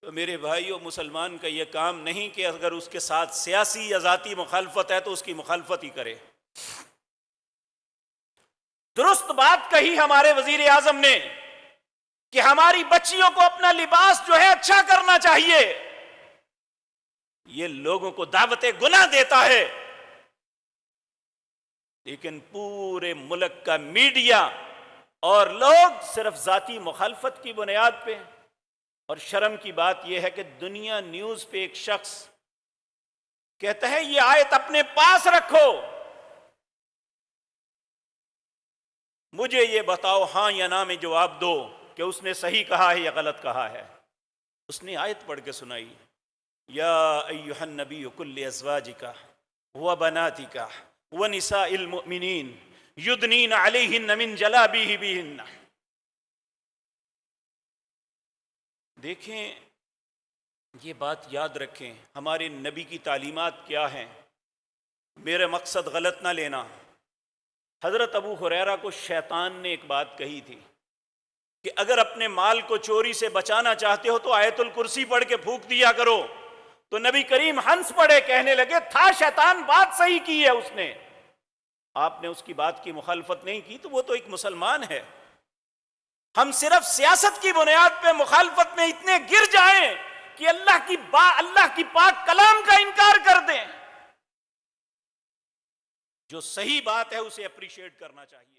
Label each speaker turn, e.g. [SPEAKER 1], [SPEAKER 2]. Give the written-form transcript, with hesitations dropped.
[SPEAKER 1] تو میرے بھائیو، مسلمان کا یہ کام نہیں کہ اگر اس کے ساتھ سیاسی یا ذاتی مخالفت ہے تو اس کی مخالفت ہی کرے۔ درست بات کہی ہمارے وزیر اعظم نے کہ ہماری بچیوں کو اپنا لباس جو ہے اچھا کرنا چاہیے۔ یہ لوگوں کو دعوت گناہ دیتا ہے، لیکن پورے ملک کا میڈیا اور لوگ صرف ذاتی مخالفت کی بنیاد پہ۔ اور شرم کی بات یہ ہے کہ دنیا نیوز پہ ایک شخص کہتا ہے یہ آیت اپنے پاس رکھو، مجھے یہ بتاؤ ہاں یا نہ میں جواب دو کہ اس نے صحیح کہا ہے یا غلط کہا ہے۔ اس نے آیت پڑھ کے سنائی، یا ایھا النبی کل ازواجک وبناتک ونساء المؤمنین یدنین علیہن من جلابیبہن۔ دیکھیں، یہ بات یاد رکھیں، ہمارے نبی کی تعلیمات کیا ہیں۔ میرے مقصد غلط نہ لینا، حضرت ابو ہریرہ کو شیطان نے ایک بات کہی تھی کہ اگر اپنے مال کو چوری سے بچانا چاہتے ہو تو آیت الکرسی پڑھ کے پھونک دیا کرو۔ تو نبی کریم ہنس پڑے، کہنے لگے تھا شیطان، بات صحیح کی ہے اس نے، آپ نے اس کی بات کی مخالفت نہیں کی تو وہ تو ایک مسلمان ہے۔ ہم صرف سیاست کی بنیاد پہ مخالفت میں اتنے گر جائیں کہ اللہ کی پاک کلام کا انکار کر دیں۔ جو صحیح بات ہے اسے اپریشیٹ کرنا چاہیے۔